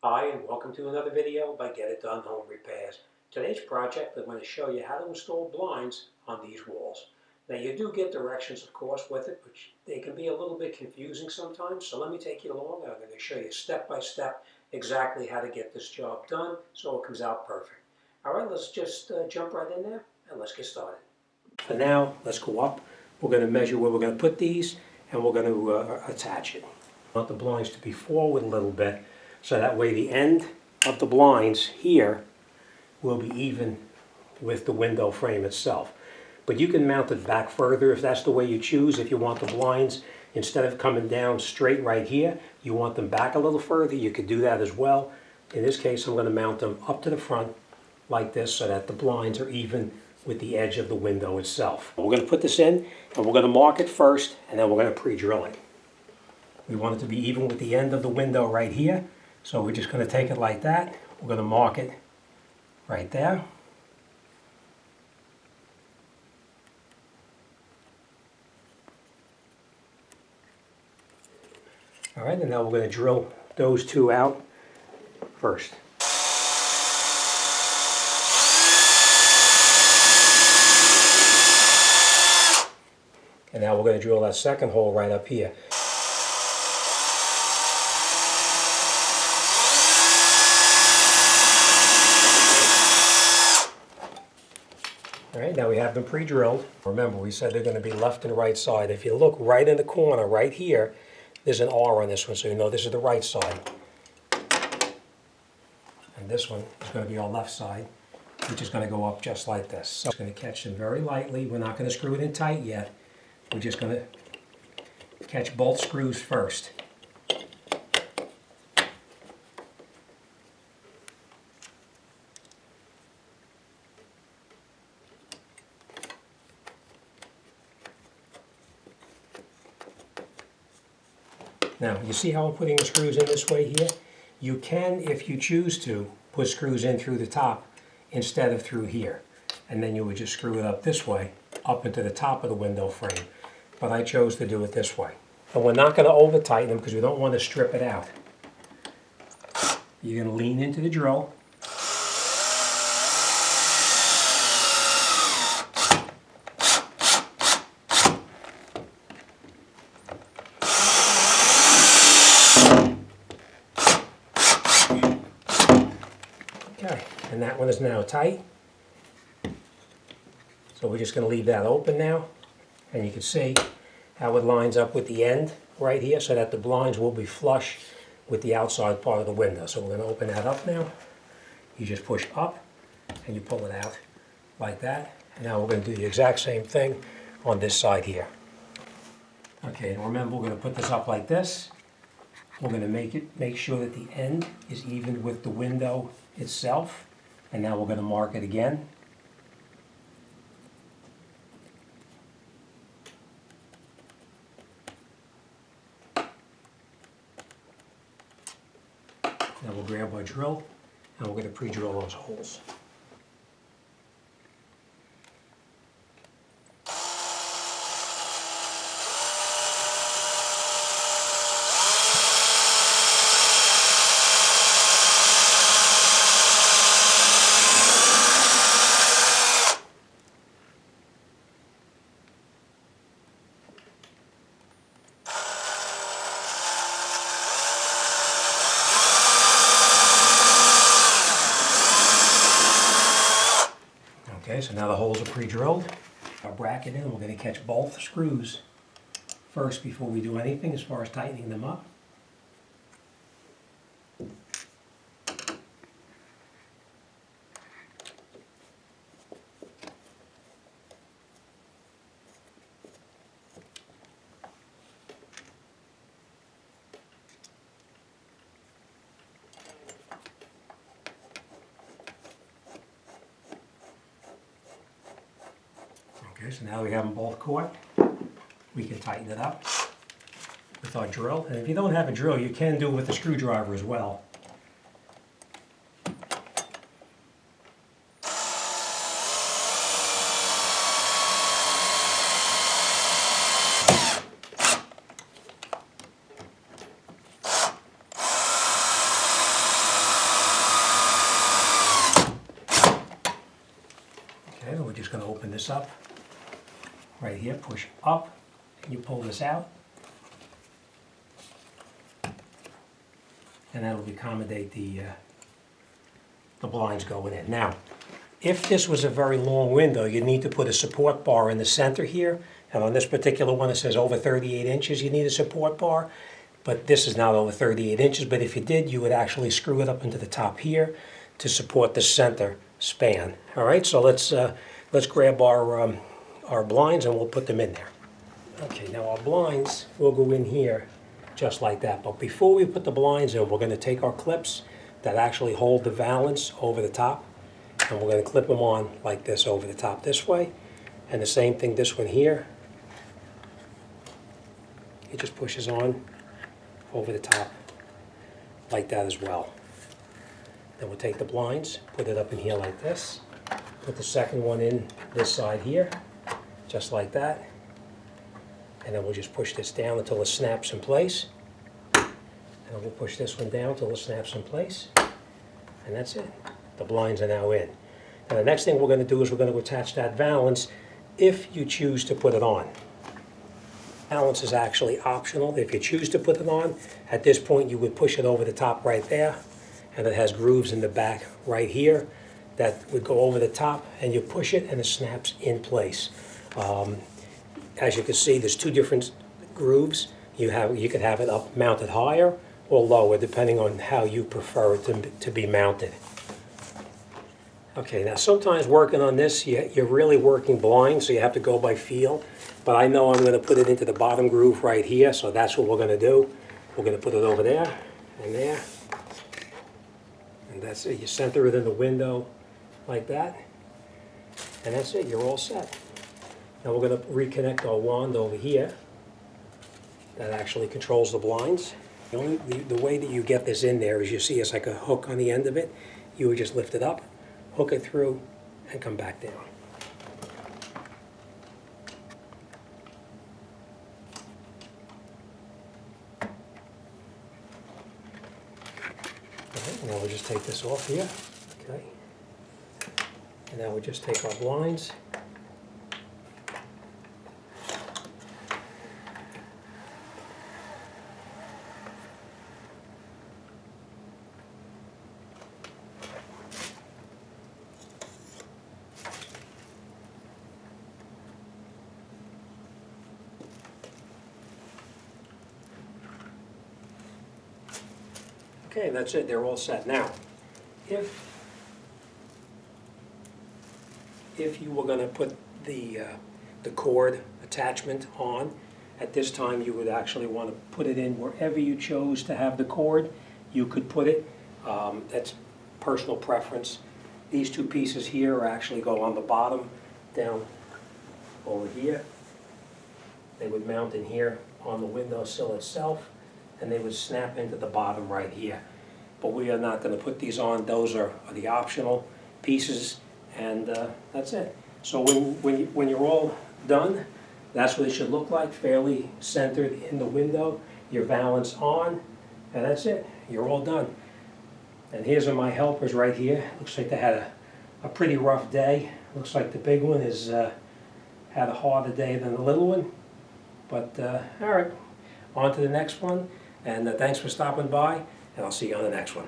Hi and welcome to another video by Get It Done Home Repairs. Today's project I'm going to show you how to install blinds on these walls. Now you do get directions of course with it, but they can be a little bit confusing sometimes, so let me take you along. I'm going to show you step by step exactly how to get this job done so it comes out perfect. Alright, let's just jump right in there and let's get started. For now, let's go up. We're going to measure where we're going to put these and we're going to attach it. I want the blinds to be forward a little bit, so that way the end of the blinds here will be even with the window frame itself. But you can mount it back further if that's the way you choose. If you want the blinds, instead of coming down straight right here, you want them back a little further, you could do that as well. In this case, I'm going to mount them up to the front like this so that the blinds are even with the edge of the window itself. We're going to put this in and we're going to mark it first and then we're going to pre-drill it. We want it to be even with the end of the window right here. So we're just going to take it like that. We're going to mark it right there. All right, and now we're going to drill those two out first. And now we're going to drill that second hole right up here. All right, now we have them pre-drilled. Remember, we said they're going to be left and right side. If you look right in the corner, right here, there's an R on this one, so you know this is the right side. And this one is going to be our left side, which is going to go up just like this. So it's going to catch them very lightly. We're not going to screw it in tight yet. We're just going to catch both screws first. Now, you see how I'm putting the screws in this way here? You can, if you choose to, put screws in through the top instead of through here. And then you would just screw it up this way, up into the top of the window frame. But I chose to do it this way. And we're not going to over tighten them because we don't want to strip it out. You're going to lean into the drill. Okay, and that one is now tight. So we're just going to leave that open now. And you can see how it lines up with the end right here so that the blinds will be flush with the outside part of the window. So we're going to open that up now. You just push up and you pull it out like that. And now we're going to do the exact same thing on this side here. Okay, and remember we're going to put this up like this. We're going to make sure that the end is even with the window itself. And now we're going to mark it again. Now we'll grab our drill and we're going to pre-drill those holes. Okay, so now the holes are pre-drilled. Our bracket in, we're going to catch both screws first before we do anything as far as tightening them up. Okay, so now we have them both caught. We can tighten it up with our drill. And if you don't have a drill, you can do it with a screwdriver as well. just going to open this up right here, push up, and you pull this out, and that'll accommodate the blinds going in. Now, if this was a very long window, you'd need to put a support bar in the center here, and on this particular one it says over 38 inches you need a support bar, but this is not over 38 inches, but if you did, you would actually screw it up into the top here to support the center span. All right, so let's grab our blinds and we'll put them in there. Okay, now our blinds will go in here just like that, but before we put the blinds in, we're going to take our clips that actually hold the valance over the top, and we're going to clip them on like this over the top this way, and the same thing this one here. It just pushes on over the top like that as well. Then we'll take the blinds, put it up in here like this, put the second one in this side here, just like that, and then we'll just push this down until it snaps in place, and then we'll push this one down until it snaps in place, and that's it. The blinds are now in. Now the next thing we're going to do is we're going to attach that valance if you choose to put it on. Valance is actually optional. If you choose to put it on, at this point you would push it over the top right there, and it has grooves in the back right here that would go over the top, and you push it and it snaps in place. As you can see, there's two different grooves. You could have it up mounted higher or lower, depending on how you prefer it to be mounted. Okay, now sometimes working on this, you're really working blind, so you have to go by feel. But I know I'm going to put it into the bottom groove right here, so that's what we're going to do. We're going to put it over there and there. And that's it. You center it in the window like that. And that's it. You're all set. Now we're going to reconnect our wand over here. That actually controls the blinds. The way that you get this in there is, you see it's like a hook on the end of it. You would just lift it up, hook it through, and come back down. Alright, now we'll just take this off here. Okay. And now we'll just take our blinds. Okay, that's it. They're all set. Now, if you were going to put the cord attachment on, at this time you would actually want to put it in wherever you chose to have the cord. You could put it. That's personal preference. These two pieces here actually go on the bottom, down over here. They would mount in here on the windowsill itself, and they would snap into the bottom right here. But we are not going to put these on. Those are the optional pieces, and that's it. So when you're all done, that's what it should look like, fairly centered in the window, your valance on, and that's it. You're all done. And here's my helpers right here. Looks like they had a pretty rough day. Looks like the big one has had a harder day than the little one. But all right, on to the next one. And thanks for stopping by, and I'll see you on the next one.